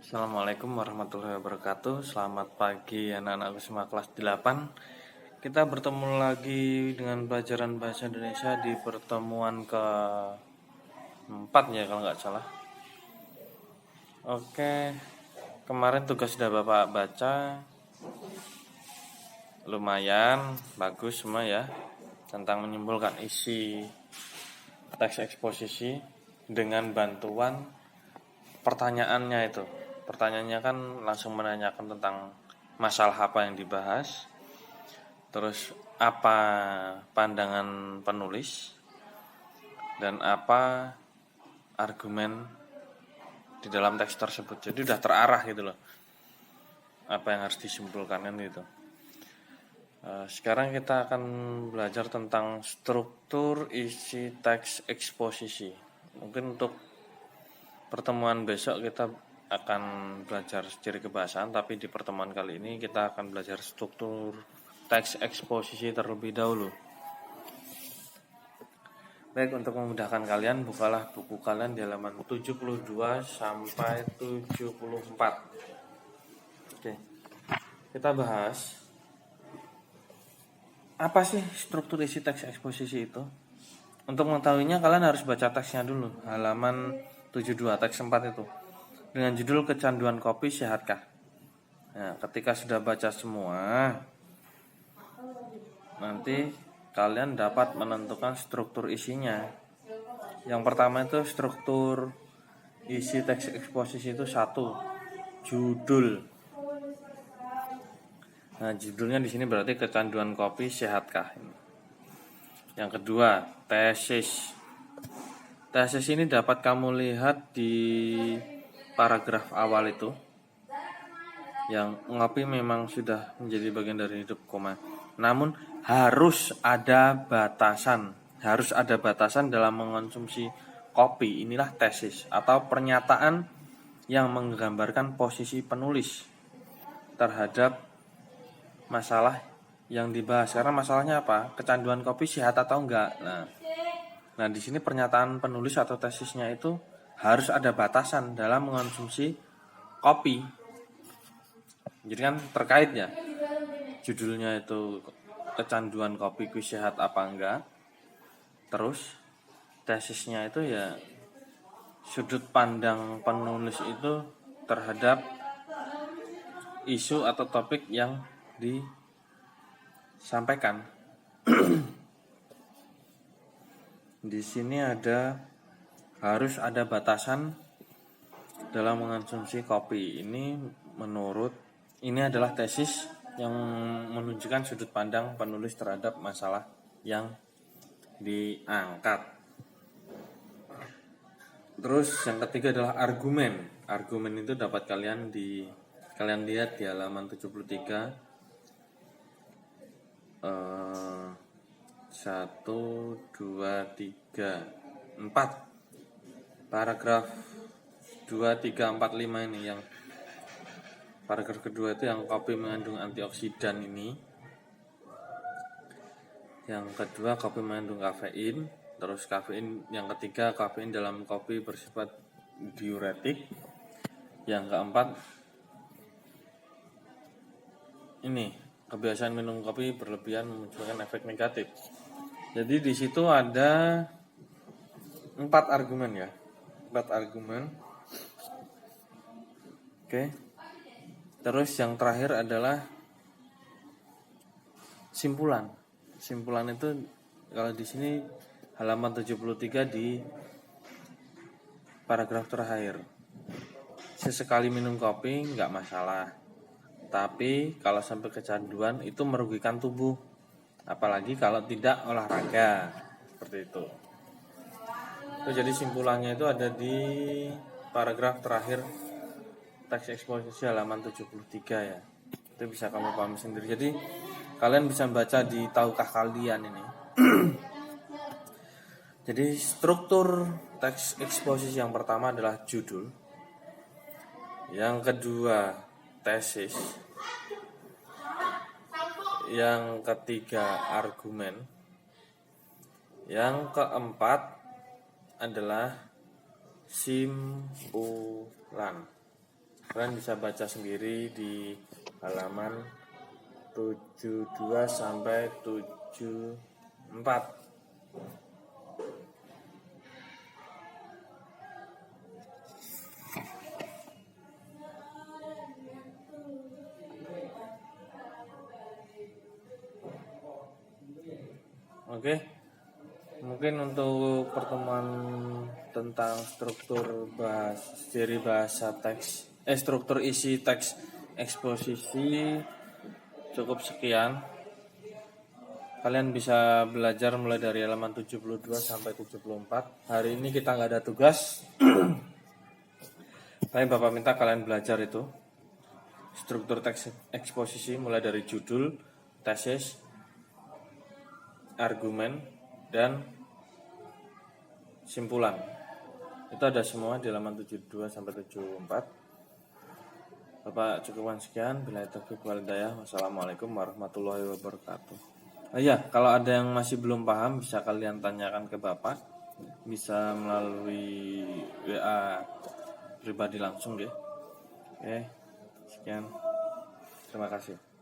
Assalamualaikum warahmatullahi wabarakatuh. Selamat pagi anak-anakku semua kelas 8. Kita bertemu lagi dengan pelajaran bahasa Indonesia di pertemuan ke-4 ya kalau nggak salah. Oke, kemarin tugas sudah Bapak baca. Lumayan bagus semua ya, tentang menyimpulkan isi teks eksposisi dengan bantuan pertanyaannya itu. Pertanyaannya kan langsung menanyakan tentang masalah apa yang dibahas, terus apa pandangan penulis, dan apa argumen di dalam teks tersebut. Jadi udah terarah gitu loh, apa yang harus disimpulkan gitu. Sekarang kita akan belajar tentang struktur isi teks eksposisi. Mungkin untuk pertemuan besok kita akan belajar ciri kebahasaan, tapi di pertemuan kali ini kita akan belajar struktur teks eksposisi terlebih dahulu. Baik, untuk memudahkan kalian, bukalah buku kalian di halaman 72 sampai 74. Oke. Kita bahas apa sih struktur isi teks eksposisi itu? Untuk mengetahuinya kalian harus baca teksnya dulu, halaman 72 teks 4 itu, dengan judul kecanduan kopi sehatkah. Nah, ketika sudah baca semua, nanti kalian dapat menentukan struktur isinya. Yang pertama itu struktur isi teks eksposisi itu 1, judul. Nah, judulnya di sini berarti kecanduan kopi sehatkah. Yang kedua, tesis. Tesis ini dapat kamu lihat di paragraf awal itu, yang ngopi memang sudah menjadi bagian dari hidup, namun harus ada batasan dalam mengonsumsi kopi. Inilah tesis atau pernyataan yang menggambarkan posisi penulis terhadap masalah yang dibahas. Karena masalahnya apa? Kecanduan kopi sehat atau enggak. Nah, di sini pernyataan penulis atau tesisnya itu harus ada batasan dalam mengonsumsi kopi. Jadi kan terkait ya, judulnya itu kecanduan kopi sehat apa enggak. Terus tesisnya itu ya sudut pandang penulis itu terhadap isu atau topik yang disampaikan. Di sini harus ada batasan dalam mengonsumsi kopi. Ini adalah tesis yang menunjukkan sudut pandang penulis terhadap masalah yang diangkat. Terus yang ketiga adalah argumen. Argumen itu dapat kalian lihat di halaman 73. 1, 2, 3, 4. Paragraf 2, 3, 4, 5 ini, yang paragraf kedua itu yang kopi mengandung antioksidan ini. Yang kedua, kopi mengandung kafein. Terus kafein, yang ketiga, kafein dalam kopi bersifat diuretik. Yang keempat, ini kebiasaan minum kopi berlebihan memunculkan efek negatif. Jadi di situ ada 4 argumen ya. 4 argumen. Oke. Terus yang terakhir adalah simpulan. Simpulan itu kalau di sini halaman 73 di paragraf terakhir. Sesekali minum kopi nggak masalah, tapi kalau sampai kecanduan itu merugikan tubuh, apalagi kalau tidak olahraga, seperti itu. Jadi simpulannya itu ada di paragraf terakhir teks eksposisi halaman 73 ya. Itu bisa kamu pahami sendiri. Jadi kalian bisa baca di tahukah kalian ini. Jadi struktur teks eksposisi yang pertama adalah judul. Yang kedua, tesis. Yang ketiga, argumen. Yang keempat adalah simpulan. Kalian bisa baca sendiri di halaman 72 sampai 74. Oke, mungkin untuk pertemuan tentang struktur isi teks eksposisi cukup sekian. Kalian bisa belajar mulai dari halaman 72 sampai 74. Hari ini kita nggak ada tugas, tapi Bapak minta kalian belajar itu struktur teks eksposisi mulai dari judul, tesis, argumen, dan simpulan. Itu ada semua di halaman 72 sampai 74. Bapak cukupkan sekian. Bila taufiq wal hidayah. Wassalamualaikum warahmatullahi wabarakatuh. Oh iya, kalau ada yang masih belum paham bisa kalian tanyakan ke Bapak. Bisa melalui WA pribadi langsung ya. Oke, sekian. Terima kasih.